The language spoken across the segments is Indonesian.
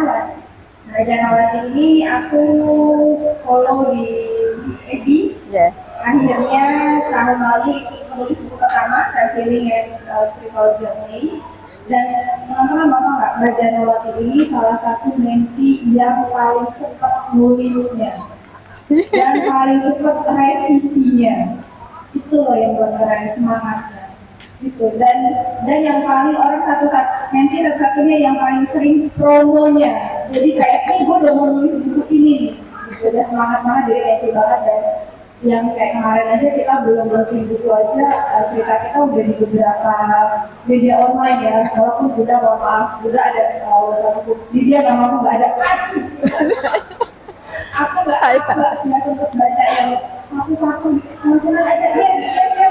Nawati. Nah, Raja Nawati ini aku follow di FB. Yeah. Akhirnya tahun lalu ikut menulis buku pertama, Self Healing and Spiritual Journey. Dan teman-teman mau nggak, Raja Nawati ini salah satu menti yang paling cepat nulisnya dan paling cepat revisinya. Itu loh yang buat keren, semangatnya gitu. Dan yang paling orang satu-satunya yang paling sering promonya. Jadi kayak nih gue udah mau nulis buku ini nih gitu. Udah semangat banget, jadi thank you banget. Dan yang kayak kemarin aja kita belum bikin buku aja, cerita kita udah di beberapa media online ya. Walaupun udah mohon maaf, udah ada satu buku di dia nama aku nggak ada. Aku nggak sempet baca yang satu-satu, senang aja yes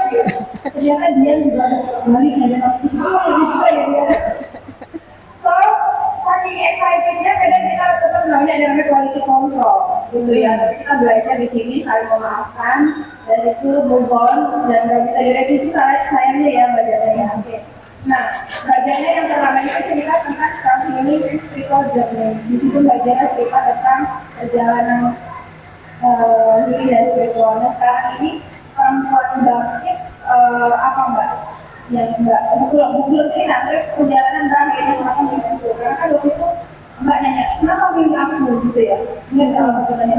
gitu. Ternyata dia juga balik ada nanti juga ya dia. So saking excitednya kadang kita tetap namanya ada namanya quality control gitu ya. Tapi kita belajar di sini saling memaafkan dan itu move on dan nggak bisa direvisi sayangnya ya Mbak Jana ya. Oke. Nah, Mbak Jana yang pertama itu cerita tentang self healing and spiritual journey. Di situ Mbak Jana cerita tentang perjalanan healing dan spiritual. Nah, sekarang ini perempuan bangkit apa Mbak? Yang Mbak buku ini nanti perjalanan bangkitnya kenapa di situ? Karena kan waktu itu Mbak nanya, kenapa milih aku gitu ya? Ini kalau aku nanya,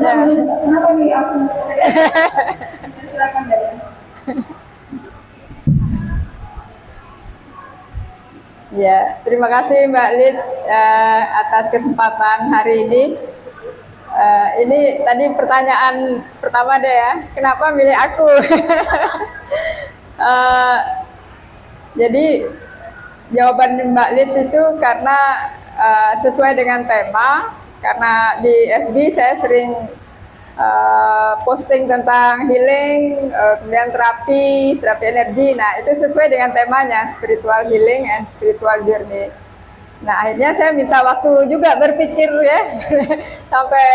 kenapa milih aku? Silakan Mbak. Ya, terima kasih Mbak Lid atas kesempatan hari ini. Ini tadi pertanyaan pertama deh ya, kenapa milih aku? Jadi jawaban Mbak Lid itu karena sesuai dengan tema, karena di FB saya sering posting tentang healing, kemudian terapi energi. Nah, itu sesuai dengan temanya, spiritual healing and spiritual journey. Nah, akhirnya saya minta waktu juga berpikir ya, sampai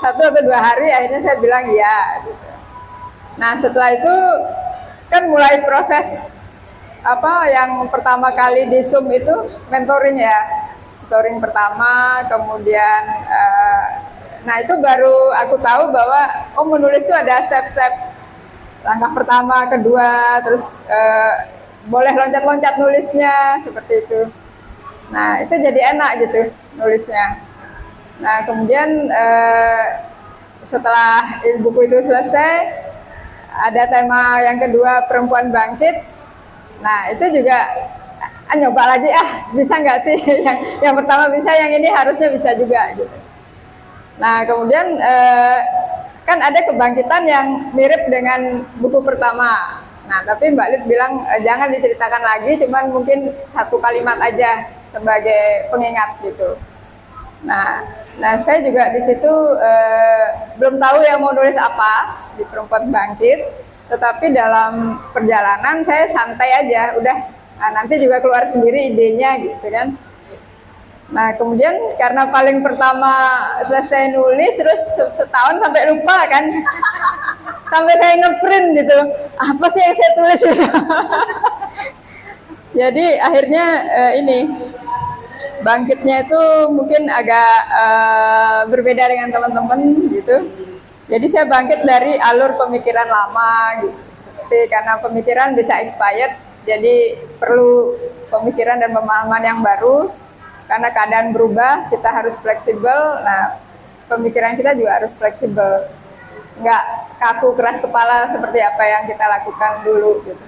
1 atau 2 hari, akhirnya saya bilang iya. Gitu. Nah, setelah itu kan mulai proses yang pertama kali di Zoom itu mentoring ya, mentoring pertama, kemudian nah itu baru aku tahu bahwa menulis itu ada step-step, langkah pertama, kedua, terus boleh loncat-loncat nulisnya seperti itu. Nah itu jadi enak gitu nulisnya. Nah kemudian setelah buku itu selesai, ada tema yang kedua, perempuan bangkit. Nah itu juga nyoba lagi, bisa nggak sih yang pertama bisa, yang ini harusnya bisa juga gitu. Nah kemudian kan ada kebangkitan yang mirip dengan buku pertama. Nah tapi Mbak Lid bilang jangan diceritakan lagi, cuman mungkin 1 kalimat aja sebagai pengingat gitu. Nah saya juga di situ belum tahu ya mau nulis apa di perempuan bangkit, tetapi dalam perjalanan saya santai aja, udah nanti juga keluar sendiri idenya gitu kan. Nah kemudian karena paling pertama selesai nulis, terus setahun sampai lupa kan, sampai saya ngeprint gitu, apa sih yang saya tulis gitu. Jadi akhirnya ini bangkitnya itu mungkin agak berbeda dengan teman-teman gitu. Jadi saya bangkit dari alur pemikiran lama gitu, seperti karena pemikiran bisa expired, jadi perlu pemikiran dan pemahaman yang baru. Karena keadaan berubah, kita harus fleksibel. Nah, pemikiran kita juga harus fleksibel, nggak kaku keras kepala seperti apa yang kita lakukan dulu gitu.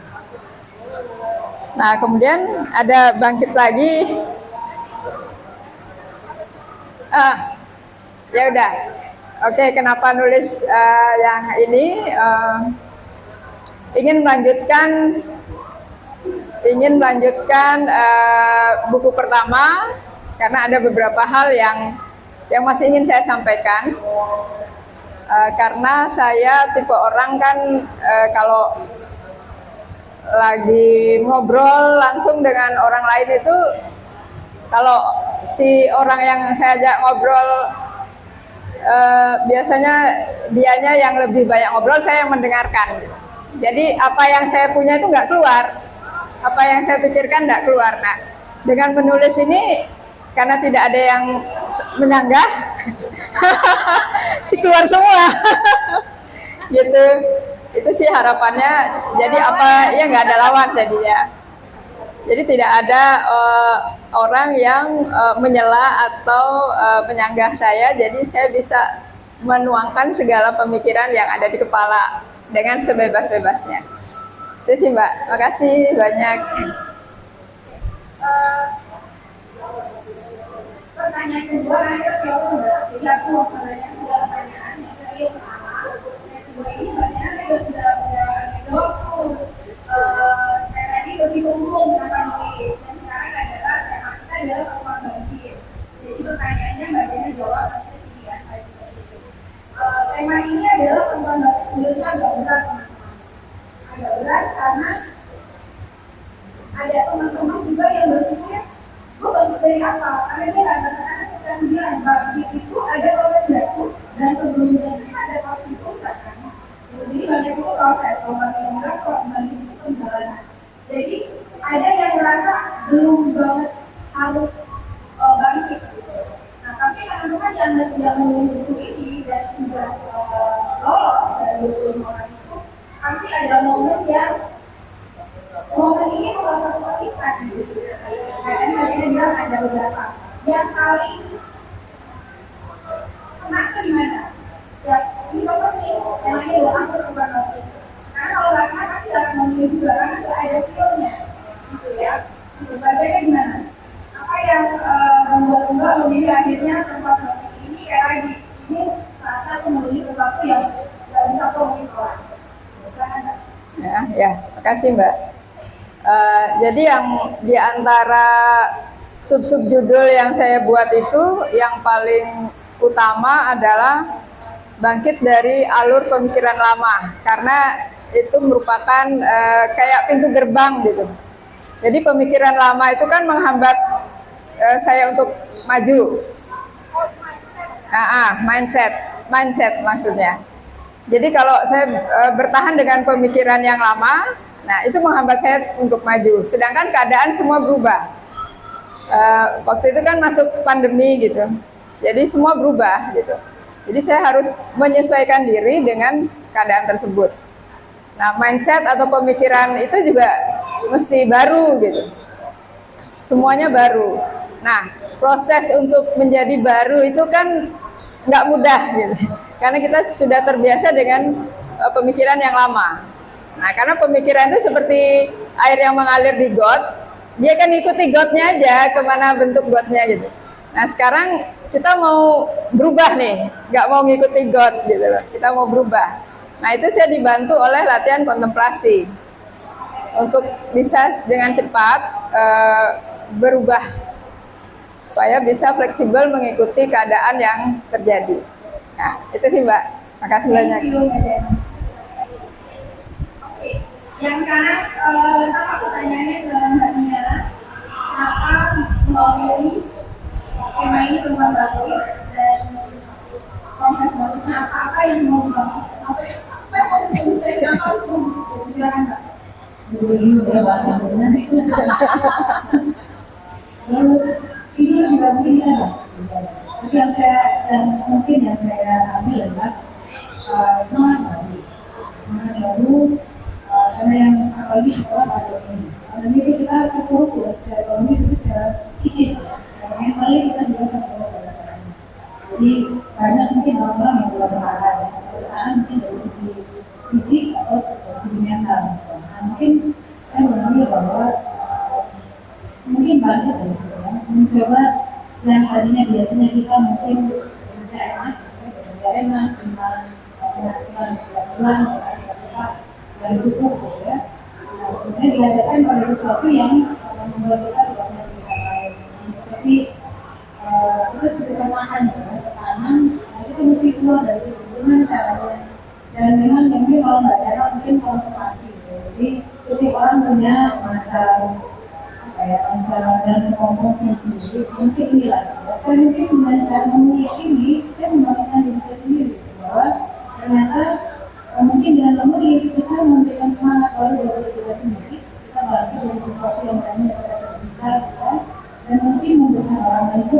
Nah, kemudian ada bangkit lagi. Ya udah. Oke, kenapa nulis yang ini? Ingin melanjutkan buku pertama, karena ada beberapa hal yang masih ingin saya sampaikan. Karena saya tipe orang kan kalau lagi ngobrol langsung dengan orang lain itu, kalau si orang yang saya ajak ngobrol biasanya dianya yang lebih banyak ngobrol, saya yang mendengarkan. Jadi apa yang saya punya itu nggak keluar, apa yang saya pikirkan nggak keluar. Nah, dengan menulis ini karena tidak ada yang menyanggah, keluar semua. Gitu. Itu sih harapannya. Jadi apa ya nggak ada lawan jadinya. Jadi tidak ada orang yang menyela atau menyanggah saya. Jadi saya bisa menuangkan segala pemikiran yang ada di kepala dengan sebebas-bebasnya. Itu sih Mbak. Makasih banyak. Pertanyaan kedua kalau jadi aku mau menanyakan dua pertanyaan yang tadi yang pertama, yang kedua ini banyak udah jawab tuh. Yang tadi lebih umum kenapa nulis dan sekarang adalah tema kita adalah perubahan bangkit. Jadi pertanyaannya Mbak Jana jawab nanti sini ya. Tema ini adalah perubahan bangkit sebenarnya agak berat teman-teman. Agak berat karena ada teman-teman juga yang berpikir gue bangkit dari apa? Karena dia nggak merasakan sedang bilang bangkit itu ada proses jatuh dan sebelumnya itu ada proses puncak kan. Jadi bangkit itu proses, kalau bangkit itu perjalanan. Jadi ada yang merasa belum banget harus bangkit. Nah tapi teman-teman yang menulis buku ini dan sudah lolos dari 25 orang itu pasti ada momen ini kalau satu tulisan gitu. Tadi kalian bilang ada beberapa. Yang paling kena itu gimana? Ya, ini seperti namanya doa perubahan bangkit. Karena kalau nggak kena pasti nggak akan menulis juga karena nggak ada feelnya, gitu ya. Itu bagiannya gimana? Apa yang membuat memilih akhirnya tempat bangkit ini kayak lagi ini saatnya aku menulis sesuatu yang nggak bisa promosiin orang. Ya, makasih Mbak. Jadi yang diantara sub-sub judul yang saya buat itu yang paling utama adalah bangkit dari alur pemikiran lama karena itu merupakan kayak pintu gerbang gitu. Jadi pemikiran lama itu kan menghambat saya untuk maju. Mindset maksudnya. Jadi kalau saya bertahan dengan pemikiran yang lama, nah itu menghambat saya untuk maju. Sedangkan keadaan semua berubah. Waktu itu kan masuk pandemi gitu, jadi semua berubah gitu. Jadi saya harus menyesuaikan diri dengan keadaan tersebut. Nah mindset atau pemikiran itu juga mesti baru gitu. Semuanya baru. Nah proses untuk menjadi baru itu kan nggak mudah gitu. Karena kita sudah terbiasa dengan pemikiran yang lama. Nah, karena pemikiran itu seperti air yang mengalir di got, dia kan ikuti gotnya aja, kemana bentuk gotnya gitu. Nah, sekarang kita mau berubah nih, nggak mau ngikuti got gitu loh, kita mau berubah. Nah, itu saya dibantu oleh latihan kontemplasi untuk bisa dengan cepat berubah, supaya bisa fleksibel mengikuti keadaan yang terjadi. Nah, itu sih Mbak. Makasih banyak. Oke, yang sekarang sama pertanyaannya ke Mbak Nia, kenapa memilih tema ini tentang bangkit dan proses bangkitnya apa yang mau bangkit? Apa yang mau diusahakan kenapa harus bangkit? Silakan Mbak. Ini udah banyak lalu ini juga begini kan Mas. Yang saya dan mungkin yang saya ambil adalah semangat baru karena yang apalagi sekolah pandemi itu kita terpuruk ya secara ekonomi itu secara psikis ya, secara mentalnya kita juga terpuruk pada saat ini. Jadi banyak mungkin orang-orang yang belum bertahan mungkin dari segi fisik atau dari segi mental. Nah, mungkin saya mengambil bahwa mungkin banyak dari situ ya, mencoba yang tadinya biasanya kita mungkin bekerja enak, penghasilan setiap bulan, dan cukup ya. Nah, kemudian dihadapkan pada sesuatu yang membuat kita tidak punya pilihan lain. Seperti kita seperti tekanan, kita mesti keluar dari situ. Gimana caranya? Dan memang mungkin kalau nggak ada mungkin kontemplasi. Jadi setiap orang punya masa dan komposisi sendiri. Mungkin inilah. Saya mungkin dengan cara menulis ini, saya membangunkan diri saya sendiri bahwa ternyata mungkin dengan menulis kita memberikan semangat baru dari kita sendiri. Kita bangkit dari sesuatu yang tadinya kita tidak bisa, dan mungkin membutuhkan orang lain itu